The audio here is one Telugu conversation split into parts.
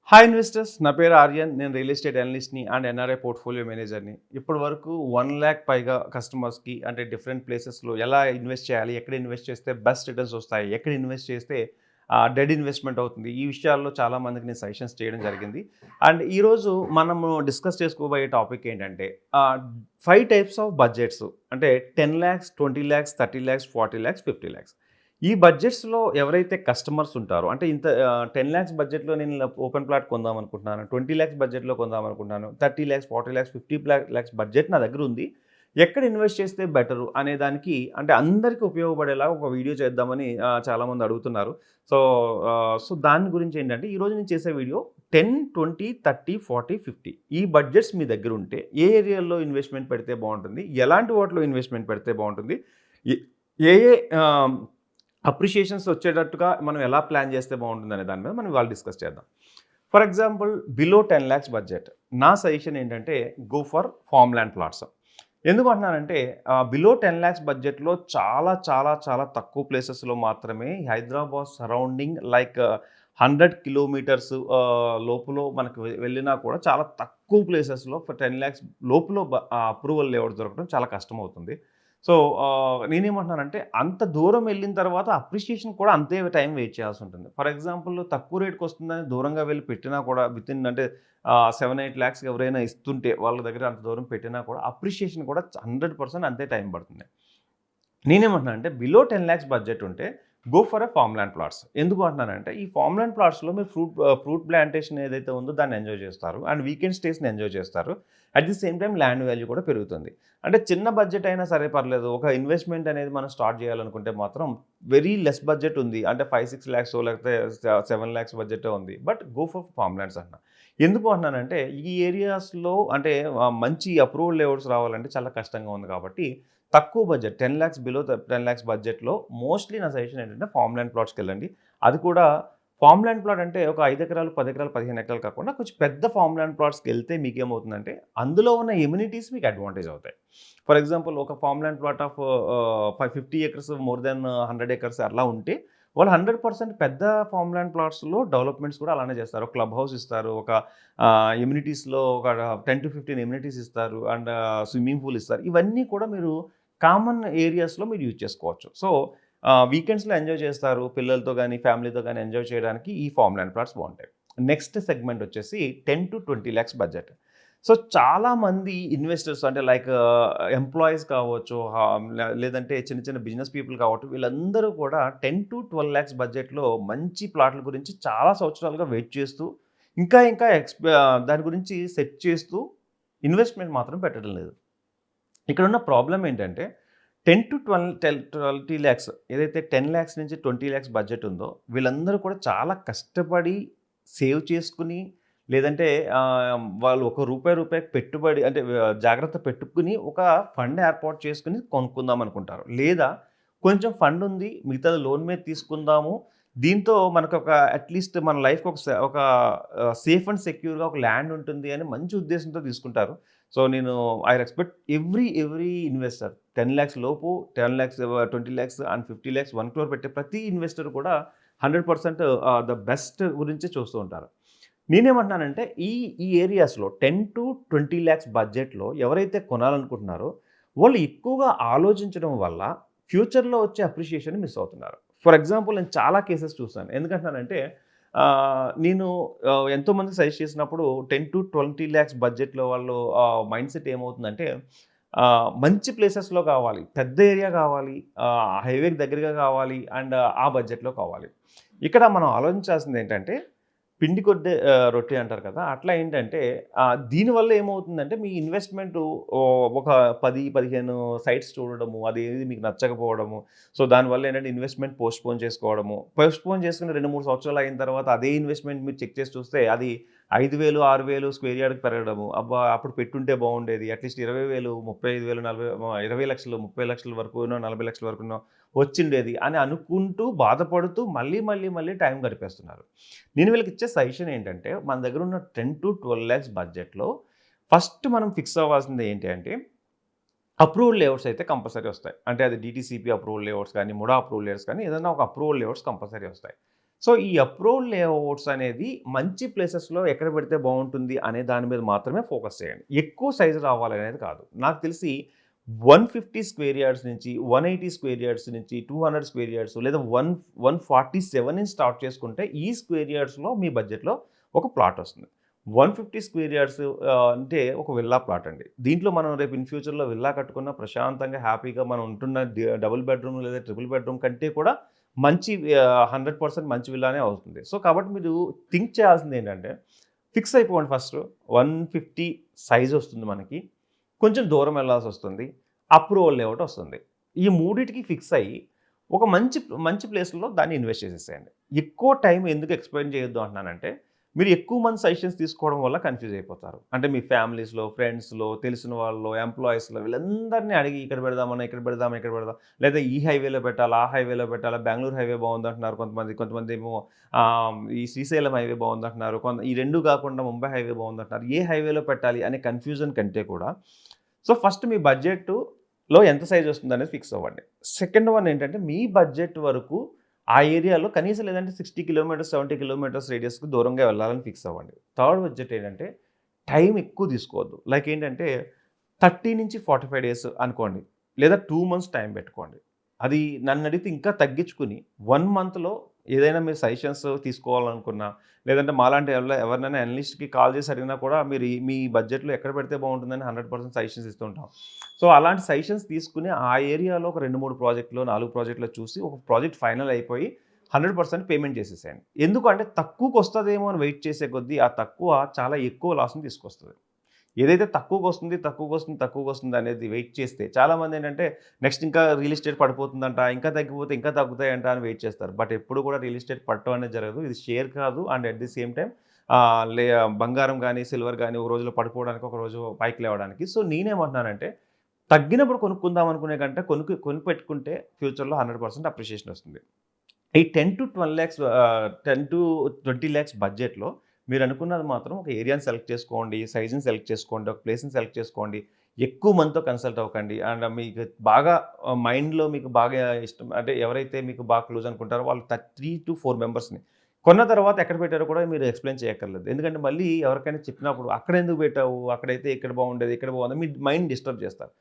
హాయ్ ఇన్వెస్టర్స్, నా పేరు ఆర్యన్. నేను రియల్ ఎస్టేట్ అనలిస్ట్ని అండ్ ఎన్ఆర్ఐ పోర్ట్ఫోలియో మేనేజర్ని. ఇప్పటి వరకు 1,00,000 పైగా కస్టమర్స్కి అంటే డిఫరెంట్ ప్లేసెస్లో ఎలా ఇన్వెస్ట్ చేయాలి, ఎక్కడ ఇన్వెస్ట్ చేస్తే బెస్ట్ రిటర్న్స్ వస్తాయి, ఎక్కడ ఇన్వెస్ట్ చేస్తే డెడ్ ఇన్వెస్ట్మెంట్ అవుతుంది, ఈ విషయాల్లో చాలామందికి నేను సజెషన్స్ చేయడం జరిగింది. అండ్ ఈరోజు మనము డిస్కస్ చేసుకోబోయే టాపిక్ ఏంటంటే 5 టైప్స్ ఆఫ్ బడ్జెట్స్. అంటే 10,00,000, 20,00,000, 30,00,000, 40,00,000, 50,00,000. ఈ బడ్జెట్స్‌లో ఎవరైతే కస్టమర్స్ ఉంటారో అంటే ఇంత 10,00,000 బడ్జెట్‌లో నేను ఓపెన్ ప్లాట్ కొందాం అనుకుంటున్నాను. 20,00,000 బడ్జెట్‌లో కొందాం అనుకుంటున్నాను. 30,00,000, 40,00,000, 50,00,000 బడ్జెట్ నా దగ్గర ఉంది. ఎక్కడ ఇన్వెస్ట్ చేస్తే బెటరు అనే దానికి అంటే అందరికీ ఉపయోగపడేలాగా ఒక వీడియో చేద్దామని చాలామంది అడుగుతున్నారు. సో దాని గురించి ఏంటంటే ఈరోజు నేను చేసే వీడియో 10, 20, 30, 40, 50 ఈ బడ్జెట్స్ మీ దగ్గర ఉంటే ఏ ఏరియాలో ఇన్వెస్ట్‌మెంట్ పెడితే బావుంటుంది? ఎలాంటి వాటిలో ఇన్వెస్ట్‌మెంట్ పెడితే బావుంటుంది? ఏ ఏ ఏ అప్రిషియేషన్స్ వచ్చేటట్టుగా మనం ఎలా ప్లాన్ చేస్తే బాగుంటుందనే దాని మీద మనం ఇవాళ డిస్కస్ చేద్దాం. ఫర్ ఎగ్జాంపుల్ బిలో 10,00,000 బడ్జెట్ నా సజెషన్ ఏంటంటే go for farm land plots. ఎందుకు అంటున్నానంటే బిలో 10,00,000 బడ్జెట్లో చాలా చాలా చాలా తక్కువ ప్లేసెస్లో మాత్రమే హైదరాబాద్ సరౌండింగ్ లైక్ 100 కిలోమీటర్స్ లోపులో మనకు వెళ్ళినా కూడా చాలా తక్కువ ప్లేసెస్లో ఫర్ 10,00,000 లోపులో అప్రూవల్ లేఅవుట్ దొరకడం చాలా కష్టం అవుతుంది. సో, నేనేమంటున్నానంటే అంత దూరం వెళ్ళిన తర్వాత అప్రిషియేషన్ కూడా అంతే టైం వెయిట్ చేయాల్సి ఉంటుంది. ఫర్ ఎగ్జాంపుల్ తక్కువ రేట్‌కి వస్తుందని దూరంగా వెళ్ళి పెట్టినా కూడా వితిన్ అంటే 7, 8 లాక్స్ ఎవరైనా ఇస్తుంటే వాళ్ళ దగ్గర అంత దూరం పెట్టినా కూడా అప్రిషియేషన్ కూడా 100% అంతే టైం పడుతుంది. నేనేమంటున్నానంటే బిలో 10,00,000 బడ్జెట్ ఉంటే go for a farm land plots. ఎందుకు అంటున్నానంటే ఈ ఫార్మ్ ల్యాండ్ ప్లాట్స్‌లో మీరు ఫ్రూట్ ప్లాంటేషన్ ఏదైతే ఉందో దాన్ని ఎంజాయ్ చేస్తారు. అండ్ వీకెండ్ స్టేస్‌ని ఎంజాయ్ చేస్తారు. At the same time land value కూడా పెరుగుతుంది. అంటే చిన్న బడ్జెట్ అయినా సరే పర్లేదు. ఒక ఇన్వెస్ట్‌మెంట్ అనేది మనం స్టార్ట్ చేయాలనుకుంటే మాత్రం వెరీ లెస్ బడ్జెట్ ఉంది. అంటే 5, 6 లాక్సో లేకపోతే 7 లాక్స్ బడ్జెటే ఉంది. But go for farm lands అంటున్నా. ఎందుకు అంటున్నానంటే ఈ ఏరియాస్‌లో అంటే మంచి అప్రూవల్ లేఅవుట్స్ రావాలంటే చాలా కష్టంగా ఉంది కాబట్టి తక్కువ బడ్జెట్ 10,00,000 బిలో 10,00,000 బడ్జెట్‌లో మోస్ట్‌లీ నా సజెషన్ ఏంటంటే ఫార్మ్ ల్యాండ్ ప్లాట్స్‌కెళ్ళండి. అది కూడా ఫార్మ్ ల్యాండ్ ప్లాట్ అంటే ఒక 5 ఎకరాలు, 10 ఎకరాలు, 15 ఎకరాలు కాకుండా కొంచెం పెద్ద ఫార్మ్ ల్యాండ్ ప్లాట్స్‌కెళ్తే మీకేమవుతుందంటే అందులో ఉన్న ఎమ్యూనిటీస్ మీకు అడ్వాంటేజ్ అవుతాయి. ఫర్ ఎగ్జాంపుల్ ఒక farm land plot of 50 acres more than 100 acres అలా ఉంటే వాళ్ళు 100% పెద్ద ఫార్మ్ ల్యాండ్ ప్లాట్స్‌లో డెవలప్‌మెంట్స్ కూడా అలానే చేస్తారు. ఒక క్లబ్ హౌస్ ఇస్తారు. ఒక ఎమ్యూనిటీస్‌లో ఒక 10-15 ఎమ్యూనిటీస్ ఇస్తారు. అండ్ స్విమ్మింగ్ పూల్ ఇస్తారు. ఇవన్నీ కూడా మీరు కామన్ ఏరియాస్‌లో మీరు యూజ్ చేసుకోవచ్చు. సో, వీకెండ్స్‌లో ఎంజాయ్ చేస్తారు. పిల్లలతో గానీ, ఫ్యామిలీతో గానీ ఎంజాయ్ చేయడానికి ఈ ఫార్మ్ ల్యాండ్ ప్లాట్స్ బావుంటాయి. నెక్స్ట్ సెగ్మెంట్ వచ్చేసి 10-20 లాక్స్ బడ్జెట్. సో, చాలామంది ఇన్వెస్టర్స్ అంటే లైక్ ఎంప్లాయీస్ కావచ్చు, లేదంటే చిన్న చిన్న బిజినెస్ పీపుల్ కావచ్చు, వీళ్ళందరూ కూడా 10-12 లాక్స్ బడ్జెట్‌లో మంచి ప్లాట్‌ల గురించి చాలా సంవత్సరాలుగా వెయిట్ చేస్తూ, ఇంకా ఇంకా దాని గురించి సెర్చ్ చేస్తూ ఇన్వెస్ట్‌మెంట్ మాత్రం పెట్టడం లేదు. ఇక్కడున్న ప్రాబ్లమ్ ఏంటంటే 10-20 లాక్స్ ఏదైతే 10 లాక్స్ నుంచి 20 లాక్స్ బడ్జెట్ ఉందో వీళ్ళందరూ కూడా చాలా కష్టపడి సేవ్ చేసుకుని లేదంటే వాళ్ళు ఒక రూపాయికి పెట్టుబడి అంటే జాగ్రత్త పెట్టుకుని ఒక ఫండ్ ఏర్పాటు చేసుకొని కొనుక్కుందాం అనుకుంటారు. లేదా కొంచెం ఫండ్ ఉంది మిగతాది లోన్ మీద తీసుకుందాము. దీంతో మనకొక అట్‌లీస్ట్ మన లైఫ్‌కి ఒక సేఫ్ అండ్ సెక్యూర్‌గా ఒక ల్యాండ్ ఉంటుంది అని మంచి ఉద్దేశంతో తీసుకుంటారు. సో, నేను ఐ రెస్పెక్ట్ ఎవ్రీ ఇన్వెస్టర్ 10,00,000 లోపు 10,00,000 20,00,000 అండ్ 50,00,000 1,00,00,000 పెట్టే ప్రతి ఇన్వెస్టర్ కూడా 100% ద బెస్ట్ గురించే చూస్తూ ఉంటారు. నేనేమంటున్నానంటే ఈ ఏరియాస్‌లో 10-20 లాక్స్ బడ్జెట్‌లో ఎవరైతే కొనాలనుకుంటున్నారో వాళ్ళు ఎక్కువగా ఆలోచించడం వల్ల ఫ్యూచర్‌లో వచ్చే అప్రిషియేషన్‌ని మిస్ అవుతున్నారు. ఫర్ ఎగ్జాంపుల్ నేను చాలా కేసెస్ చూసాను. ఎందుకంటున్నానంటే నేను ఎంతోమందికి సజెస్ట్ చేసినప్పుడు 10-20 లాక్స్ బడ్జెట్‌లో వాళ్ళు మైండ్ సెట్ ఏమవుతుందంటే మంచి ప్లేసెస్‌లో కావాలి, పెద్ద ఏరియా కావాలి, హైవేకి దగ్గరగా కావాలి అండ్ ఆ బడ్జెట్‌లో కావాలి. ఇక్కడ మనం ఆలోచించాల్సింది ఏంటంటే పిండి కొద్దే రొట్టె అంటారు కదా! అట్లా ఏంటంటే దీనివల్ల ఏమవుతుందంటే మీ ఇన్వెస్ట్‌మెంటు ఒక 10, 15 సైట్స్ చూడడము, అదేది మీకు నచ్చకపోవడము. సో, దానివల్ల ఏంటంటే ఇన్వెస్ట్‌మెంట్ పోస్ట్‌పోన్ చేసుకోవడము. పోస్ట్‌పోన్ చేసుకుని 2, 3 సంవత్సరాలు అయిన తర్వాత అదే ఇన్వెస్ట్‌మెంట్ మీరు చెక్ చేసి చూస్తే అది 5,000, 6,000 స్క్వేర్ యార్డ్‌కి పెరగడము. అబ్బా! అప్పుడు పెట్టుంటే బాగుండేది. అట్‌లీస్ట్ 20,000, 35,000, 40 20,00,000, 30,00,000 వరకునో, 40,00,000 వరకునో వచ్చిండేది అని అనుకుంటూ, బాధపడుతూ మళ్ళీ టైం గడిపేస్తున్నారు. నేను వీళ్ళకిచ్చే సజెషన్ ఏంటంటే, మన దగ్గర ఉన్న 10-12 లాక్స్ బడ్జెట్‌లో ఫస్ట్ మనం ఫిక్స్ అవ్వాల్సింది ఏంటి అంటే, అప్రూవల్ లేఅవుట్స్ అయితే కంపల్సరీ వస్తాయి. అంటే అది డీటీసీపీ అప్రూవల్ లేఅవుట్స్ కానీ, ముడా అప్రూవల్ లేఅవుట్స్ కానీ ఏదైనా ఒక అప్రూవల్ లేఅవుట్స్ కంపల్సరీ వస్తాయి. సో ఈ అప్రూవ్డ్ లేఅవుట్స్ అనేది మంచి ప్లేసెస్‌లో ఎక్కడ పెడితే బావుంటుంది అనే దాని మీద మాత్రమే ఫోకస్ చేయండి. ఎక్కువ సైజ్ రావాలనేది కాదు. నాకు తెలిసి 150 స్క్వేర్ యార్డ్స్ నుంచి, 180 స్క్వేర్ యార్డ్స్ నుంచి, 200 స్క్వేర్ యార్డ్స్ లేదా 147 నుంచి స్టార్ట్ చేసుకుంటే ఈ స్క్వేర్ యార్డ్స్‌లో మీ బడ్జెట్‌లో ఒక ప్లాట్ వస్తుంది. 150 స్క్వేర్ యార్డ్స్ అంటే ఒక విల్లా ప్లాట్ అండి. దీంట్లో మనం రేపు ఇన్ ఫ్యూచర్‌లో విల్లా కట్టుకున్న ప్రశాంతంగా హ్యాపీగా మనం ఉంటున్న డబుల్ బెడ్‌రూమ్ లేదా ట్రిపుల్ బెడ్‌రూమ్ కంటే కూడా మంచి 100% మంచి విల్లానే అవుతుంది. సో, కాబట్టి మీరు థింక్ చేయాల్సిందేంటంటే, ఫిక్స్ అయిపోండి ఫస్టు. 150 సైజొస్తుంది మనకి. కొంచెం దూరం వెళ్ళాల్సొస్తుంది. అప్రూవల్ లేఅవుట్ వస్తుంది. ఈ మూడిటికి ఫిక్స్ అయ్యి, ఒక మంచి మంచి ప్లేస్‌లో దాన్ని ఇన్వెస్ట్ చేసేసేయండి. ఎక్కువ టైం ఎందుకు ఎక్స్‌పెండ్ చేయొద్దు అంటున్నానంటే, మీరు ఎక్కువ మంది సజెషన్స్ తీసుకోవడం వల్ల కన్‌ఫ్యూజ్ అయిపోతారు. అంటే మీ ఫ్యామిలీస్‌లో, ఫ్రెండ్స్‌లో, తెలిసిన వాళ్ళలో, ఎంప్లాయీస్‌లో వీళ్ళందరిని అడిగి ఇక్కడ పెడదామన్నా, ఇక్కడ పెడదామా, ఇక్కడ పెడదాం. లేదా ఈ హైవేలో పెట్టాలా, ఆ హైవేలో పెట్టాలా, బెంగుళూరు హైవే బావుందంటున్నారు కొంతమంది. కొంతమందేమో ఈ శ్రీశైలం హైవే బావుందంటున్నారు. ఈ 2 కాకుండా ముంబై హైవే బావుందంటున్నారు. ఏ హైవేలో పెట్టాలి అనే కన్‌ఫ్యూజన్ కంటే కూడా సో, ఫస్ట్ మీ బడ్జెట్‌లో ఎంత సైజ్ వస్తుందనేది ఫిక్స్ అవ్వండి. సెకండ్ వన్ ఏంటంటే మీ బడ్జెట్ వరకు ఆ ఏరియాలో కనీసం లేదంటే 60 కిలోమీటర్స్, 70 కిలోమీటర్స్ రేడియస్‌కి దూరంగా వెళ్ళాలని ఫిక్స్ అవ్వండి. థర్డ్ బడ్జెట్ ఏంటంటే టైం ఎక్కువ తీసుకోవద్దు. లైక్ ఏంటంటే 30-45 డేస్ అనుకోండి. లేదా 2 మంత్స్ టైం పెట్టుకోండి. అది నన్నడిగితే ఇంకా తగ్గించుకొని 1 మంత్‌లో ఏదైనా మీరు సజెషన్స్ తీసుకోవాలనుకున్నా, లేదంటే మాలాంటి ఎవరినైనా అనలిస్ట్‌కి కాల్ చేసి అడిగినా కూడా మీరు మీ బడ్జెట్‌లో ఎక్కడ పెడితే బాగుంటుందని 100% సజెషన్స్ ఇస్తుంటాం. సో, అలాంటి సజెషన్స్ తీసుకొని ఆ ఏరియాలో ఒక 2, 3 ప్రాజెక్ట్‌లో, 4 ప్రాజెక్ట్‌లో చూసి ఒక ప్రాజెక్ట్ ఫైనల్ అయిపోయి 100% పేమెంట్ చేసేసేయండి. ఎందుకంటే తక్కువకొస్తదేమో అని వెయిట్ చేసే కొద్దీ ఆ తక్కువ చాలా ఎక్కువ లాస్‌ని తీసుకొస్తది. ఏదైతే తక్కువకొస్తుంది అనేది వెయిట్ చేస్తే చాలామందేంటంటే నెక్స్ట్ ఇంకా రియల్ ఎస్టేట్ పడిపోతుందంట, ఇంకా తగ్గిపోతే ఇంకా తగ్గుతాయంట అని వెయిట్ చేస్తారు. బట్ ఎప్పుడు కూడా రియల్ ఎస్టేట్ పడటం అనేది జరగదు. ఇది షేర్ కాదు. And at the same time బంగారం గానీ, సిల్వర్ గానీ ఒక రోజులో పడిపోవడానికి, ఒక రోజు పైకి లేవడానికి. సో, నేనేమంటున్నానంటే తగ్గినప్పుడు కొనుక్కుందాం అనుకునే కంటే కొనిపెట్టుకుంటే ఫ్యూచర్‌లో 100% అప్రిషియేషన్ వస్తుంది. ఈ 10-20 లాక్స్ బడ్జెట్‌లో మీరనుకున్నది మాత్రం ఒక ఏరియాని సెలెక్ట్ చేసుకోండి, సైజ్‌ని సెలెక్ట్ చేసుకోండి, ఒక ప్లేస్‌ని సెలెక్ట్ చేసుకోండి. ఎక్కువ మందితో కన్సల్ట్ అవ్వకండి. అండ్ మీకు బాగా మైండ్‌లో మీకు బాగా ఇష్టం అంటే ఎవరైతే మీకు బాగా క్లోజ్ అనుకుంటారో వాళ్ళు 3-4 మెంబర్స్‌ని. కొన్న తర్వాత ఎక్కడ పెట్టారో కూడా మీరు ఎక్స్‌ప్లెయిన్ చేయక్కర్లేదు. ఎందుకంటే మళ్ళీ ఎవరికైనా చెప్పినప్పుడు అక్కడెందుకు పెట్టావు? అక్కడైతే ఇక్కడ బాగుండేది, ఇక్కడ బాగుంది మీ మైండ్ డిస్టర్బ్ చేస్తారు.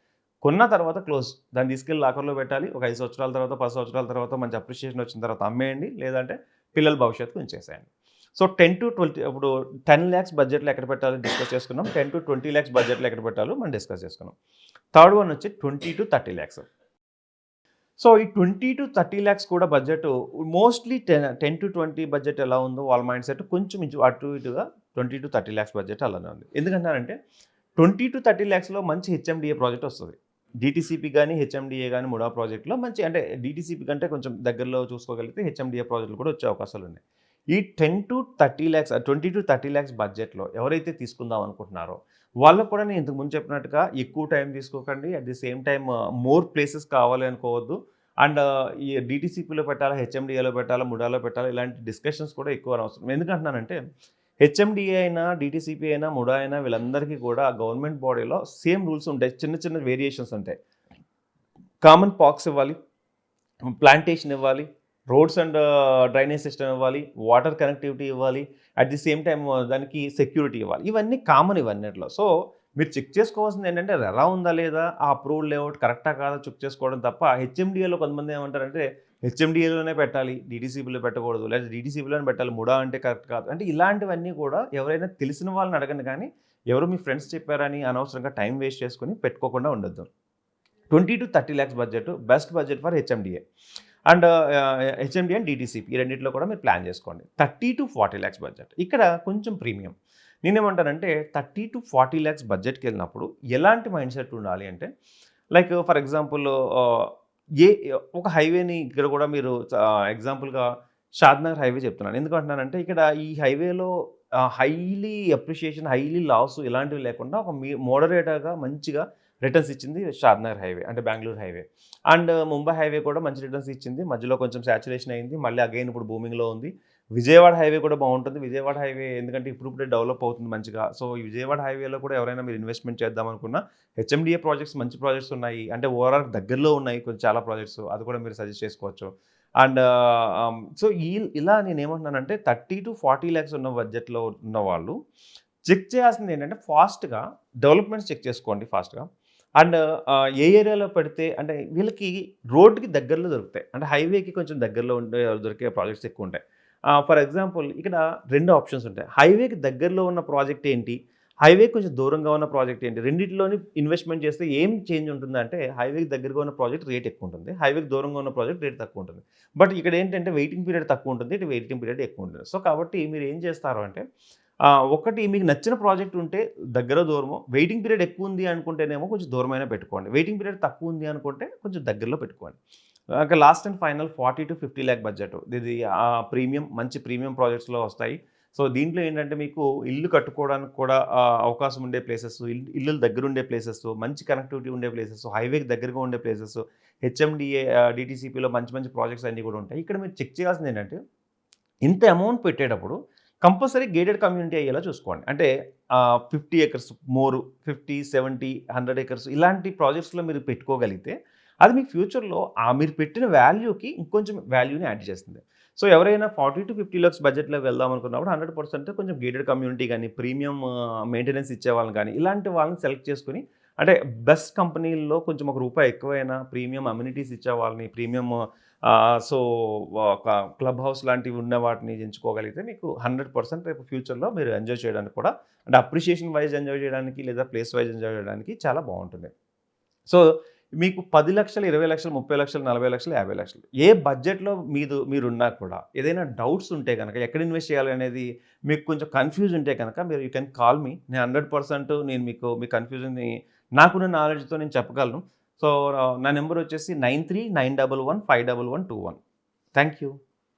కొన్న తర్వాత క్లోజ్. దాన్ని తీసుకెళ్ళి లాకర్‌లో పెట్టాలి. ఒక 5 సంవత్సరాల తర్వాత, 10 సంవత్సరాల తర్వాత మంచి అప్రిషియేషన్ వచ్చిన తర్వాత అమ్మేయండి. లేదంటే పిల్లల భవిష్యత్తుకు ఉంచేసేయండి. సో, 10-20 ఇప్పుడు 10 లాక్స్ బడ్జెట్‌లో ఎక్కడ పెట్టాలో డిస్కస్ చేసుకున్నాం. 10-20 లాక్స్ బడ్జెట్‌లో ఎక్కడ పెట్టాలో మనం డిస్కస్ చేసుకున్నాం. థర్డ్ వన్ వచ్చి 20-30 లాక్స్. సో, ఈ 20-30 లాక్స్ కూడా బడ్జెట్ మోస్ట్‌లీ 10-20 బడ్జెట్ ఎలా ఉందో వాళ్ళ మైండ్ సెట్ కొంచెం అటు ఇటుగా 20-30 లాక్స్ బడ్జెట్ అలానే ఉంది. ఎందుకంటున్నానంటే 20-30 లాక్స్‌లో మంచి హెచ్ఎండిఏ ప్రాజెక్ట్ వస్తది. డీటీసీపీ గాని, హెచ్ఎండిఏ గాని ముడా ప్రాజెక్ట్‌లో మంచి అంటే డీటీసీపీ కంటే కొంచెం దగ్గరలో చూసుకోగలిగితే హెచ్ఎండిఏ ప్రాజెక్ట్‌లు కూడా వచ్చే అవకాశాలున్నాయి. ఈ 10-30 లాక్స్ 20-30 లాక్స్ బడ్జెట్‌లో ఎవరైతే తీసుకుందాం అనుకుంటున్నారో వాళ్ళకి కూడా నేను ఇంతకు ముందు చెప్పినట్టుగా ఎక్కువ టైం తీసుకోకండి. At the same time more places కావాలి అనుకోవద్దు. అండ్ ఈ డీటీసీపీలో పెట్టాలా, హెచ్ఎండిఏలో పెట్టాలా, ముడాలో పెట్టాలా ఇలాంటి డిస్కషన్స్ కూడా ఎక్కువ అనవసరం. ఎందుకంటున్నానంటే హెచ్ఎండిఏ అయినా, డీటీసీపీ అయినా, ముడా అయినా వీళ్ళందరికీ కూడా గవర్నమెంట్ బాడీలో సేమ్ రూల్స్ ఉంటాయి. చిన్న చిన్న వేరియేషన్స్ ఉంటాయి. కామన్ పాక్స్ ఇవ్వాలి, ప్లాంటేషన్ ఇవ్వాలి, రోడ్స్ అండ్ డ్రైనేజ్ సిస్టమ్ ఇవ్వాలి, వాటర్ కనెక్టివిటీ ఇవ్వాలి, అట్ ది సేమ్ టైమ్ దానికి సెక్యూరిటీ ఇవ్వాలి. ఇవన్నీ కామన్ ఇవన్నిట్లో. సో, మీరు చెక్ చేసుకోవాల్సింది ఏంటంటే అది ఎలా ఉందా లేదా, ఆ అప్రూవ్డ్ లేఅవుట్ కరెక్టా కాదా చెక్ చేసుకోవడం తప్ప హెచ్ఎండిఏలో కొంతమంది ఏమంటారంటే హెచ్ఎండిఏలోనే పెట్టాలి, డీటీసీబీలో పెట్టకూడదు, లేదా డీటీసీబీలోనే పెట్టాలి, ముడా అంటే కరెక్ట్ కాదు. అంటే ఇలాంటివన్నీ కూడా ఎవరైనా తెలిసిన వాళ్ళని అడగండి కానీ ఎవరు మీ ఫ్రెండ్స్ చెప్పారని అనవసరంగా టైం వేస్ట్ చేసుకొని పెట్టుకోకుండా ఉండొద్దు. 20-30 lakhs budget best budget for HMDA. And HMDA and DTCP ఈ రెండిట్లో కూడా మీరు ప్లాన్ చేసుకోండి. 30-40 లాక్స్ బడ్జెట్ ఇక్కడ కొంచెం ప్రీమియం. నేనేమంటానంటే 30-40 లాక్స్ బడ్జెట్‌కి వెళ్ళినప్పుడు ఎలాంటి మైండ్ సెట్ ఉండాలి అంటే లైక్ ఫర్ ఎగ్జాంపుల్ ఏ ఒక హైవేని ఇక్కడ కూడా మీరు ఎగ్జాంపుల్‌గా షాద్‌నగర్ హైవే చెప్తున్నాను. ఎందుకు అంటున్నానంటే ఇక్కడ ఈ హైవేలో హైలీ అప్రిషియేషన్, హైలీ లాస్ ఇలాంటివి లేకుండా ఒక మోడరేటర్‌గా మంచిగా రిటర్న్స్ ఇచ్చింది షాద్‌నగర్ హైవే అంటే Bengaluru highway. And Mumbai highway కూడా మంచి రిటర్న్స్ ఇచ్చింది. మధ్యలో కొంచెం సాచురేషన్ అయింది. మళ్ళీ అగైన్ ఇప్పుడు బూమింగ్‌లో ఉంది. విజయవాడ హైవే కూడా బాగుంటుంది. విజయవాడ హైవే ఎందుకంటే ఇప్పుడిప్పుడే డెవలప్ అవుతుంది మంచిగా. సో, ఈ విజయవాడ హైవేలో కూడా ఎవరైనా మీరు ఇన్వెస్ట్‌మెంట్ చేద్దాం అనుకున్నా హెచ్ఎండిఏ ప్రాజెక్ట్స్ మంచి ప్రాజెక్ట్స్ ఉన్నాయి. అంటే ఓవరాల్ దగ్గరలో ఉన్నాయి కొంచెం చాలా ప్రాజెక్ట్స్. అది కూడా మీరు సజెస్ట్ చేసుకోవచ్చు. అండ్ సో ఇలా నేనేమంటున్నానంటే 30-40 ల్యాక్స్ ఉన్న బడ్జెట్‌లో ఉన్నవాళ్ళు చెక్ చేయాల్సింది ఏంటంటే ఫాస్ట్‌గా డెవలప్‌మెంట్స్ చెక్ చేసుకోండి ఫాస్ట్‌గా. అండ్ ఏ ఏరియాలో పెడితే అంటే వీళ్ళకి రోడ్డుకి దగ్గరలో దొరుకుతాయి. అంటే హైవేకి కొంచెం దగ్గరలో దొరికే ప్రాజెక్ట్స్ ఎక్కువుంటాయి. ఫర్ ఎగ్జాంపుల్ ఇక్కడ 2 ఆప్షన్స్ ఉంటాయి. హైవేకి దగ్గరలో ఉన్న ప్రాజెక్ట్ ఏంటి? హైవేకి కొంచెం దూరంగా ఉన్న ప్రాజెక్ట్ ఏంటి? రెండిటిలోని ఇన్వెస్ట్‌మెంట్ చేస్తే ఏం చేంజ్ ఉంటుందంటే హైవేకి దగ్గరగా ఉన్న ప్రాజెక్ట్ రేట్ ఎక్కువుంటుంది. హైవేకి దూరంగా ఉన్న ప్రాజెక్ట్ రేట్ తక్కువుంటుంది. బట్ ఇక్కడ ఏంటంటే వెయిటింగ్ పీరియడ్ తక్కువుంటుంది. ఇటు వెయిటింగ్ పీరియడ్ ఎక్కువుంటుంది. సో, కాబట్టి మీరు ఏం చేస్తారు అంటే ఒకటి మీకు నచ్చిన ప్రాజెక్ట్ ఉంటే దగ్గరో దూరమో, వెయిటింగ్ పీరియడ్ ఎక్కువుంది అనుకుంటేనేమో కొంచెం దూరమైనా పెట్టుకోండి. వెయిటింగ్ పీరియడ్ తక్కువుంది అనుకుంటే కొంచెం దగ్గరలో పెట్టుకోండి. ఇక last and final 40-50 lakh budget. ఇది మంచి ప్రీమియం ప్రాజెక్ట్స్‌లో వస్తాయి. సో, దీంట్లో ఏంటంటే మీకు ఇల్లు కట్టుకోవడానికి కూడా అవకాశం ఉండే ప్లేసెస్, ఇల్లులు దగ్గరుండే ప్లేసెస్, మంచి కనెక్టివిటీ ఉండే ప్లేసెస్, హైవేకి దగ్గరగా ఉండే ప్లేసెస్, హెచ్ఎండిఏ డీటీసీపీలో మంచి మంచి ప్రాజెక్ట్స్ అన్నీ కూడా ఉంటాయి. ఇక్కడ మీరు చెక్ చేయాల్సింది ఏంటంటే ఇంత అమౌంట్ పెట్టేటప్పుడు కంపల్సరీ గేటెడ్ కమ్యూనిటీ అయ్యేలా చూసుకోండి. అంటే 50 ఎకర్స్ మోరు 50, 70, 100 ఎకర్స్ ఇలాంటి ప్రాజెక్ట్స్‌లో మీరు పెట్టుకోగలిగితే అది మీకు ఫ్యూచర్‌లో మీరు పెట్టిన వాల్యూకి ఇంకొంచెం వాల్యూని యాడ్ చేస్తుంది. సో, ఎవరైనా 40-50 లాక్స్ బడ్జెట్‌లోకి వెళ్దాం అనుకున్నప్పుడు 100% కొంచెం గేటెడ్ కమ్యూనిటీ గాని, ప్రీమియం మెయింటెనెన్స్ ఇచ్చేవాళ్ళని గాని, ఇలాంటి వాళ్ళని సెలెక్ట్ చేసుకొని అంటే బెస్ట్ కంపెనీల్లో కొంచెం ఒక రూపాయి ఎక్కువైనా ప్రీమియం అమ్యూనిటీస్ ఇచ్చే వాళ్ళని, ప్రీమియం సో, ఒక క్లబ్ హౌస్ లాంటివి ఉన్న వాటిని ఎంచుకోగలిగితే మీకు 100% రేపు ఫ్యూచర్‌లో మీరు ఎంజాయ్ చేయడానికి కూడా అంటే అప్రిషియేషన్ వైస్ ఎంజాయ్ చేయడానికి లేదా ప్లేస్ వైస్ ఎంజాయ్ చేయడానికి చాలా బావుంటుంది. సో, మీకు 10,00,000, 20,00,000, 30,00,000, 40,00,000, 50,00,000 ఏ బడ్జెట్‌లో మీరున్నా కూడా ఏదైనా డౌట్స్ ఉంటే గనక ఎక్కడ ఇన్వెస్ట్ చేయాలి అనేది మీకు కొంచెం కన్‌ఫ్యూజ్ ఉంటే గనక మీరు యూ కెన్ కాల్ మీ. నేను 100% నేను మీకు మీ కన్‌ఫ్యూజన్‌ని నాకున్న నాలెడ్జ్‌తో నేను చెప్పగలను. సో, నా నంబర్ వచ్చేసి 9391151121. Thank you.